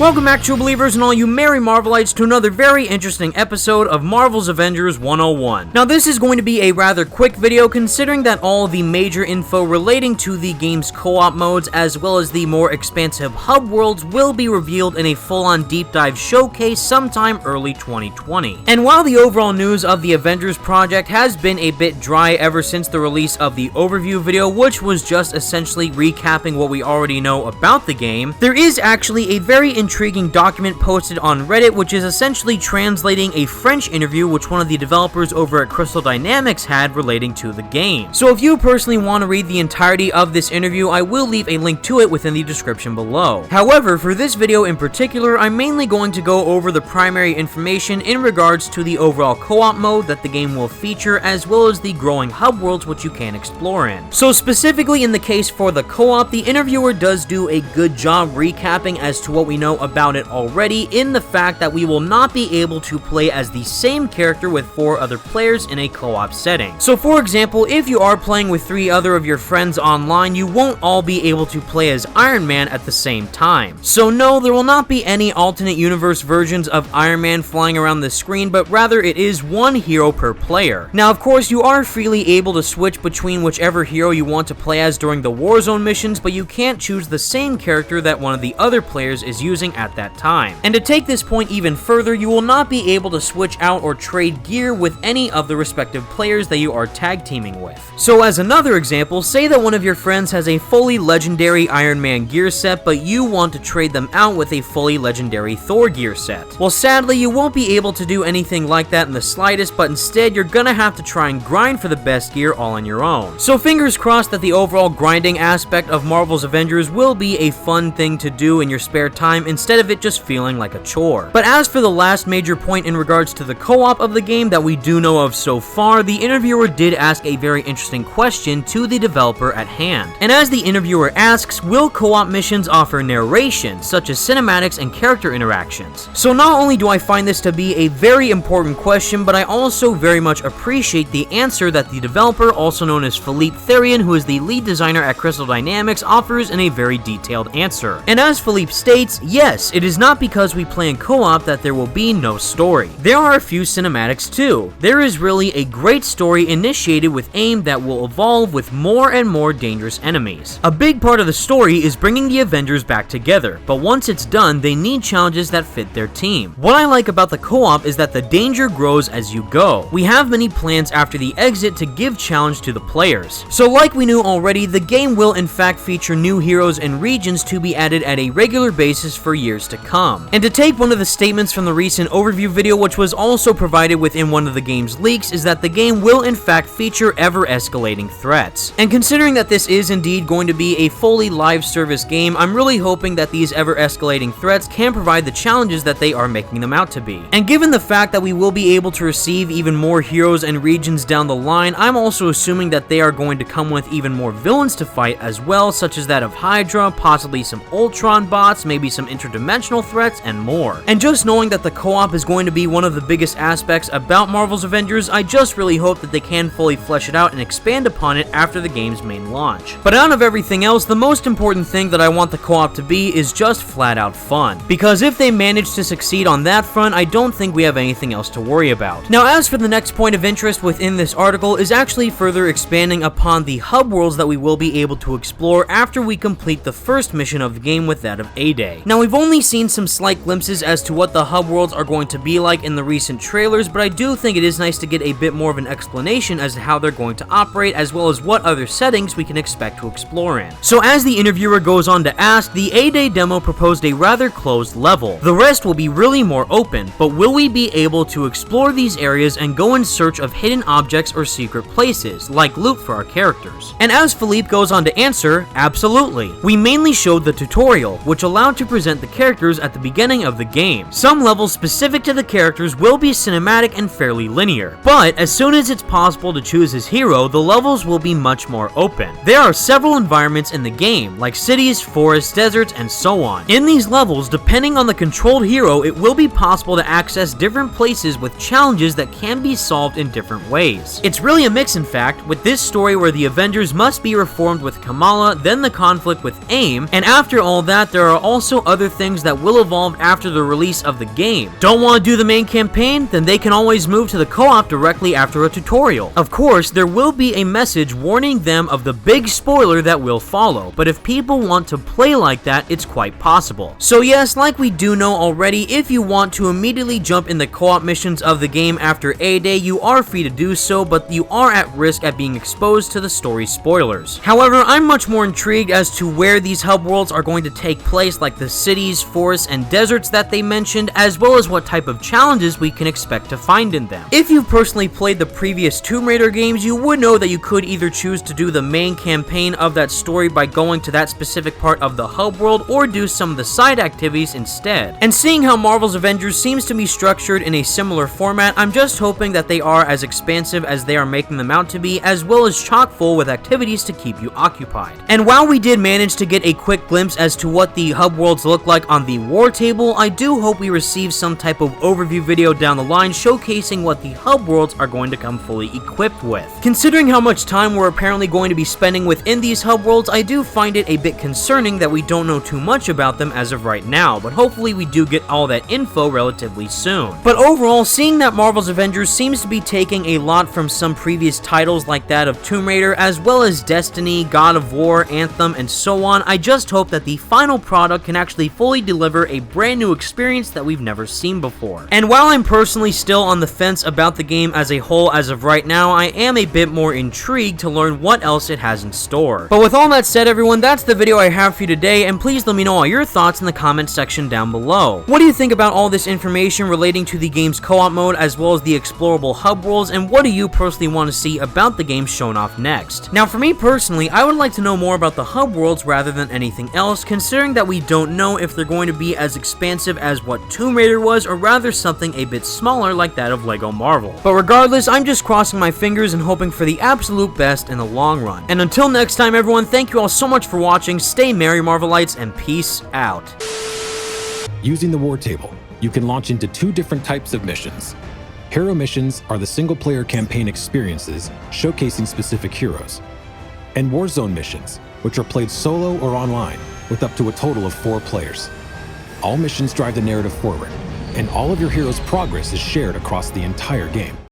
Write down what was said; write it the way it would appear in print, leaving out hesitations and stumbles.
Welcome back, true believers and all you merry Marvelites, to another very interesting episode of Marvel's Avengers 101. Now, this is going to be a rather quick video considering that all the major info relating to the game's co-op modes as well as the more expansive hub worlds will be revealed in a full-on deep dive showcase sometime early 2020. And while the overall news of the Avengers project has been a bit dry ever since the release of the overview video, which was just essentially recapping what we already know about the game, there is actually a very intriguing document posted on Reddit which is essentially translating a French interview which one of the developers over at Crystal Dynamics had relating to the game. So if you personally want to read the entirety of this interview, I will leave a link to it within the description below. However, for this video in particular, I'm mainly going to go over the primary information in regards to the overall co-op mode that the game will feature as well as the growing hub worlds which you can explore in. So specifically in the case for the co-op, the interviewer does do a good job recapping as to what we know about it already, in the fact that we will not be able to play as the same character with 4 other players in a co-op setting. So for example, if you are playing with 3 other of your friends online, you won't all be able to play as Iron Man at the same time. So no, there will not be any alternate universe versions of Iron Man flying around the screen, but rather it is one hero per player. Now of course, you are freely able to switch between whichever hero you want to play as during the Warzone missions, but you can't choose the same character that one of the other players is using at that time. And to take this point even further, you will not be able to switch out or trade gear with any of the respective players that you are tag teaming with. So as another example, say that one of your friends has a fully legendary Iron Man gear set, but you want to trade them out with a fully legendary Thor gear set. Well, sadly, you won't be able to do anything like that in the slightest, but instead you're gonna have to try and grind for the best gear all on your own. So fingers crossed that the overall grinding aspect of Marvel's Avengers will be a fun thing to do in your spare time instead of it just feeling like a chore. But as for the last major point in regards to the co-op of the game that we do know of so far, the interviewer did ask a very interesting question to the developer at hand. And as the interviewer asks, will co-op missions offer narrations such as cinematics and character interactions? So not only do I find this to be a very important question, but I also very much appreciate the answer that the developer, also known as Philippe Therian, who is the lead designer at Crystal Dynamics, offers in a very detailed answer. And as Philippe states, yes, it is not because we play in co-op that there will be no story. There are a few cinematics too. There is really a great story initiated with AIM that will evolve with more and more dangerous enemies. A big part of the story is bringing the Avengers back together, but once it's done, they need challenges that fit their team. What I like about the co-op is that the danger grows as you go. We have many plans after the exit to give challenge to the players. So like we knew already, the game will in fact feature new heroes and regions to be added at a regular basis for years to come. And to take one of the statements from the recent overview video, which was also provided within one of the game's leaks, is that the game will in fact feature ever-escalating threats. And considering that this is indeed going to be a fully live service game, I'm really hoping that these ever-escalating threats can provide the challenges that they are making them out to be. And given the fact that we will be able to receive even more heroes and regions down the line, I'm also assuming that they are going to come with even more villains to fight as well, such as that of Hydra, possibly some Ultron bots, maybe some interdimensional threats, and more. And just knowing that the co-op is going to be one of the biggest aspects about Marvel's Avengers, I just really hope that they can fully flesh it out and expand upon it after the game's main launch. But out of everything else, the most important thing that I want the co-op to be is just flat out fun. Because if they manage to succeed on that front, I don't think we have anything else to worry about. Now, as for the next point of interest within this article is actually further expanding upon the hub worlds that we will be able to explore after we complete the first mission of the game with that of A-Day. Now, we've only seen some slight glimpses as to what the hub worlds are going to be like in the recent trailers, but I do think it is nice to get a bit more of an explanation as to how they're going to operate, as well as what other settings we can expect to explore in. So as the interviewer goes on to ask, the A-Day demo proposed a rather closed level. The rest will be really more open, but will we be able to explore these areas and go in search of hidden objects or secret places, like loot for our characters? And as Philippe goes on to answer, absolutely. We mainly showed the tutorial, which allowed to present the characters at the beginning of the game. Some levels specific to the characters will be cinematic and fairly linear, but as soon as it's possible to choose his hero, the levels will be much more open. There are several environments in the game, like cities, forests, deserts, and so on. In these levels, depending on the controlled hero, it will be possible to access different places with challenges that can be solved in different ways. It's really a mix, in fact, with this story where the Avengers must be reformed with Kamala, then the conflict with AIM, and after all that, there are also other things that will evolve after the release of the game. Don't want to do the main campaign? Then they can always move to the co-op directly after a tutorial. Of course, there will be a message warning them of the big spoiler that will follow, but if people want to play like that, it's quite possible. So yes, like we do know already, if you want to immediately jump in the co-op missions of the game after A Day, you are free to do so, but you are at risk at being exposed to the story spoilers. However, I'm much more intrigued as to where these hub worlds are going to take place, like the cities, forests, and deserts that they mentioned, as well as what type of challenges we can expect to find in them. If you've personally played the previous Tomb Raider games, you would know that you could either choose to do the main campaign of that story by going to that specific part of the hub world, or do some of the side activities instead. And seeing how Marvel's Avengers seems to be structured in a similar format, I'm just hoping that they are as expansive as they are making them out to be, as well as chock full with activities to keep you occupied. And while we did manage to get a quick glimpse as to what the hub worlds look like on the war table, I do hope we receive some type of overview video down the line showcasing what the hub worlds are going to come fully equipped with. Considering how much time we're apparently going to be spending within these hub worlds, I do find it a bit concerning that we don't know too much about them as of right now, but hopefully we do get all that info relatively soon. But overall, seeing that Marvel's Avengers seems to be taking a lot from some previous titles like that of Tomb Raider, as well as Destiny, God of War, Anthem, and so on, I just hope that the final product can actually fully deliver a brand new experience that we've never seen before. And while I'm personally still on the fence about the game as a whole as of right now, I am a bit more intrigued to learn what else it has in store. But with all that said, everyone, that's the video I have for you today, and please let me know all your thoughts in the comment section down below. What do you think about all this information relating to the game's co-op mode as well as the explorable hub worlds, and what do you personally want to see about the game shown off next? Now, for me personally, I would like to know more about the hub worlds rather than anything else, considering that we don't know if they're going to be as expansive as what Tomb Raider was, or rather something a bit smaller like that of LEGO Marvel. But regardless, I'm just crossing my fingers and hoping for the absolute best in the long run. And until next time, everyone, thank you all so much for watching, stay merry Marvelites, and peace out. Using the war table, you can launch into two different types of missions. Hero missions are the single-player campaign experiences showcasing specific heroes, and Warzone missions, which are played solo or online with up to a total of 4 players. All missions drive the narrative forward, and all of your hero's progress is shared across the entire game.